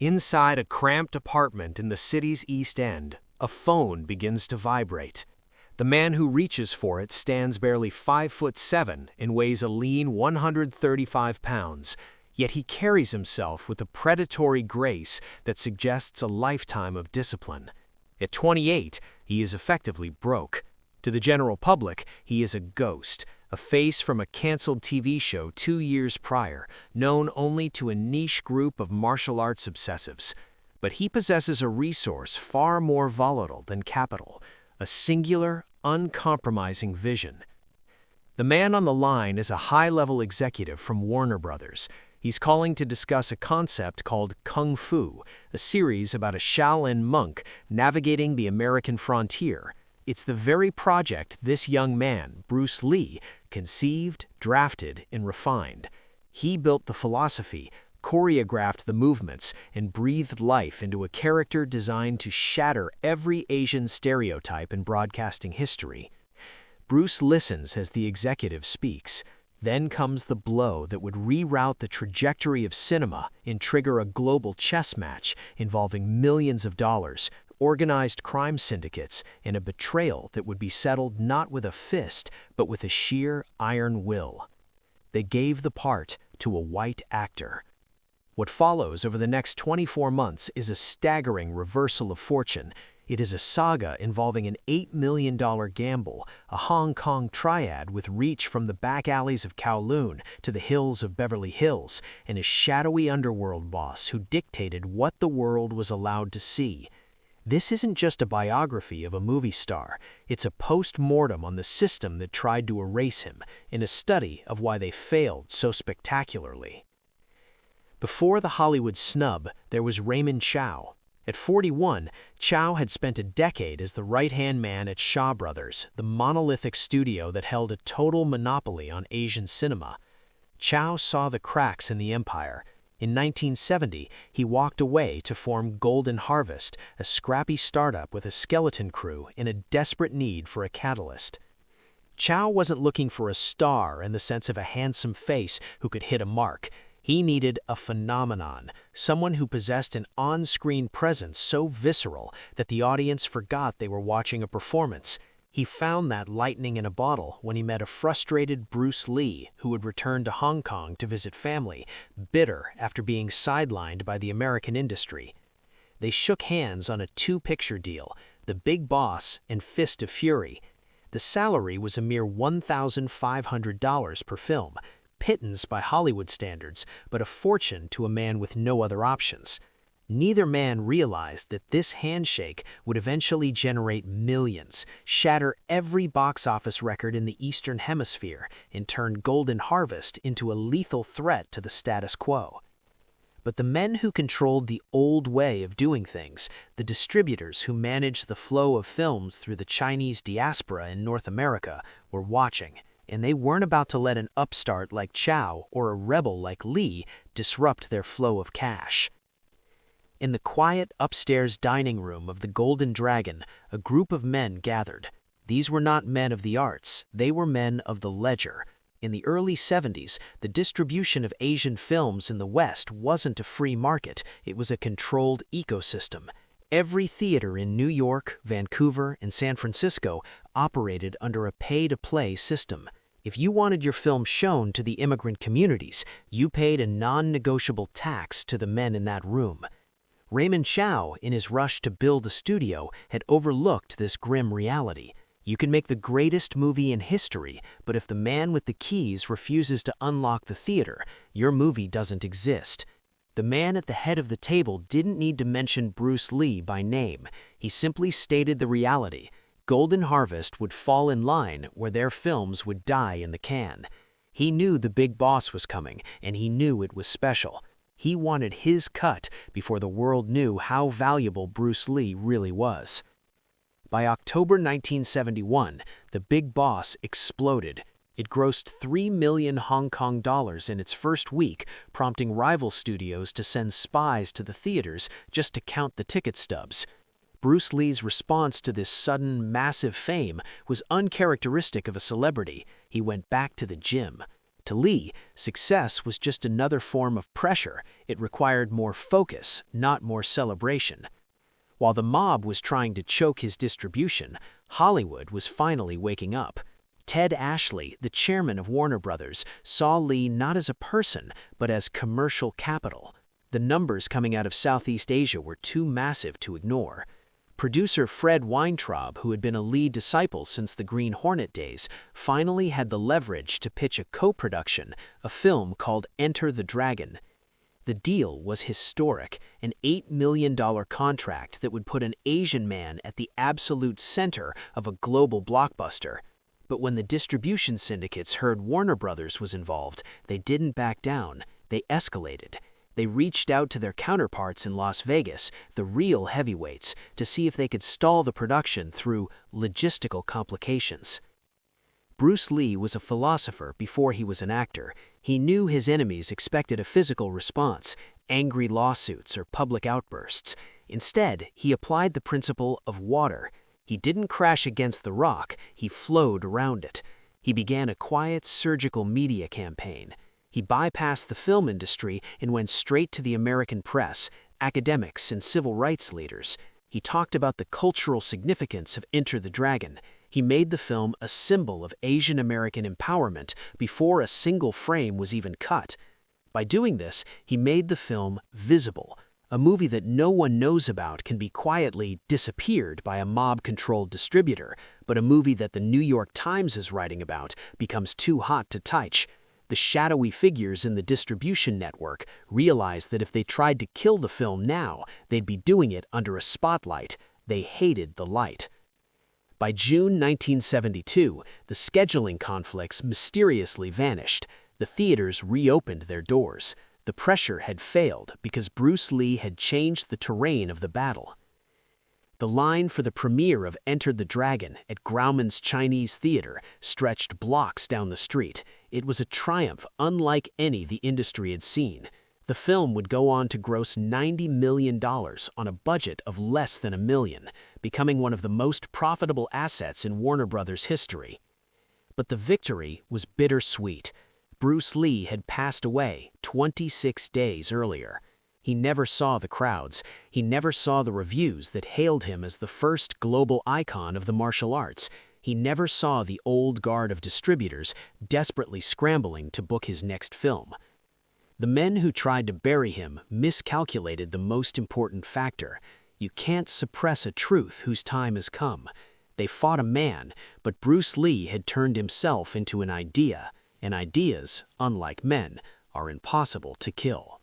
Inside a cramped apartment in the city's East End, a phone begins to vibrate. The man who reaches for it stands barely 5'7" and weighs a lean 135 pounds, yet he carries himself with a predatory grace that suggests a lifetime of discipline. At 28, he is effectively broke. To the general public, he is a ghost, a face from a canceled TV show 2 years prior, known only to a niche group of martial arts obsessives. But he possesses a resource far more volatile than capital, a singular, uncompromising vision. The man on the line is a high-level executive from Warner Brothers. He's calling to discuss a concept called Kung Fu, a series about a Shaolin monk navigating the American frontier. It's the very project this young man, Bruce Lee, conceived, drafted, and refined. He built the philosophy, choreographed the movements, and breathed life into a character designed to shatter every Asian stereotype in broadcasting history. Bruce listens as the executive speaks. Then comes the blow that would reroute the trajectory of cinema and trigger a global chess match involving millions of dollars, organized crime syndicates, and a betrayal that would be settled not with a fist, but with a sheer iron will. They gave the part to a white actor. What follows over the next 24 months is a staggering reversal of fortune. It is a saga involving an $8 million gamble, a Hong Kong triad with reach from the back alleys of Kowloon to the hills of Beverly Hills, and a shadowy underworld boss who dictated what the world was allowed to see. This isn't just a biography of a movie star, it's a post-mortem on the system that tried to erase him, and a study of why they failed so spectacularly. Before the Hollywood snub, there was Raymond Chow. At 41, Chow had spent a decade as the right-hand man at Shaw Brothers, the monolithic studio that held a total monopoly on Asian cinema. Chow saw the cracks in the empire. In 1970, he walked away to form Golden Harvest, a scrappy startup with a skeleton crew in a desperate need for a catalyst. Chow wasn't looking for a star in the sense of a handsome face who could hit a mark. He needed a phenomenon, someone who possessed an on-screen presence so visceral that the audience forgot they were watching a performance. He found that lightning in a bottle when he met a frustrated Bruce Lee who had returned to Hong Kong to visit family, bitter after being sidelined by the American industry. They shook hands on a 2-picture deal, The Big Boss and Fist of Fury. The salary was a mere $1,500 per film, pittance by Hollywood standards, but a fortune to a man with no other options. Neither man realized that this handshake would eventually generate millions, shatter every box office record in the Eastern Hemisphere, and turn Golden Harvest into a lethal threat to the status quo. But the men who controlled the old way of doing things, the distributors who managed the flow of films through the Chinese diaspora in North America, were watching. And they weren't about to let an upstart like Chow or a rebel like Lee disrupt their flow of cash. In the quiet upstairs dining room of the Golden Dragon, a group of men gathered. These were not men of the arts, they were men of the ledger. In the early 70s, the distribution of Asian films in the West wasn't a free market, it was a controlled ecosystem. Every theater in New York, Vancouver, and San Francisco operated under a pay-to-play system. If you wanted your film shown to the immigrant communities, you paid a non-negotiable tax to the men in that room. Raymond Chow, in his rush to build a studio, had overlooked this grim reality. You can make the greatest movie in history, but if the man with the keys refuses to unlock the theater, your movie doesn't exist. The man at the head of the table didn't need to mention Bruce Lee by name. He simply stated the reality. Golden Harvest would fall in line where their films would die in the can. He knew The Big Boss was coming, and he knew it was special. He wanted his cut before the world knew how valuable Bruce Lee really was. By October 1971, The Big Boss exploded. It grossed 3 million Hong Kong dollars in its first week, prompting rival studios to send spies to the theaters just to count the ticket stubs. Bruce Lee's response to this sudden, massive fame was uncharacteristic of a celebrity. He went back to the gym. To Lee, success was just another form of pressure. It required more focus, not more celebration. While the mob was trying to choke his distribution, Hollywood was finally waking up. Ted Ashley, the chairman of Warner Brothers, saw Lee not as a person, but as commercial capital. The numbers coming out of Southeast Asia were too massive to ignore. Producer Fred Weintraub, who had been a Lee disciple since the Green Hornet days, finally had the leverage to pitch a co-production, a film called Enter the Dragon. The deal was historic, an $8 million contract that would put an Asian man at the absolute center of a global blockbuster. But when the distribution syndicates heard Warner Brothers was involved, they didn't back down. They escalated. They reached out to their counterparts in Las Vegas, the real heavyweights, to see if they could stall the production through logistical complications. Bruce Lee was a philosopher before he was an actor. He knew his enemies expected a physical response, angry lawsuits or public outbursts. Instead, he applied the principle of water. He didn't crash against the rock, he flowed around it. He began a quiet, surgical media campaign. He bypassed the film industry and went straight to the American press, academics, and civil rights leaders. He talked about the cultural significance of Enter the Dragon. He made the film a symbol of Asian American empowerment before a single frame was even cut. By doing this, he made the film visible. A movie that no one knows about can be quietly disappeared by a mob-controlled distributor, but a movie that the New York Times is writing about becomes too hot to touch. The shadowy figures in the distribution network realized that if they tried to kill the film now, they'd be doing it under a spotlight. They hated the light. By June 1972, the scheduling conflicts mysteriously vanished. The theaters reopened their doors. The pressure had failed because Bruce Lee had changed the terrain of the battle. The line for the premiere of Enter the Dragon at Grauman's Chinese Theater stretched blocks down the street. It was a triumph unlike any the industry had seen. The film would go on to gross $90 million on a budget of less than $1 million, becoming one of the most profitable assets in Warner Brothers history. But the victory was bittersweet. Bruce Lee had passed away 26 days earlier. He never saw the crowds. He never saw the reviews that hailed him as the first global icon of the martial arts. He never saw the old guard of distributors desperately scrambling to book his next film. The men who tried to bury him miscalculated the most important factor. You can't suppress a truth whose time has come. They fought a man, but Bruce Lee had turned himself into an idea, and ideas, unlike men, are impossible to kill.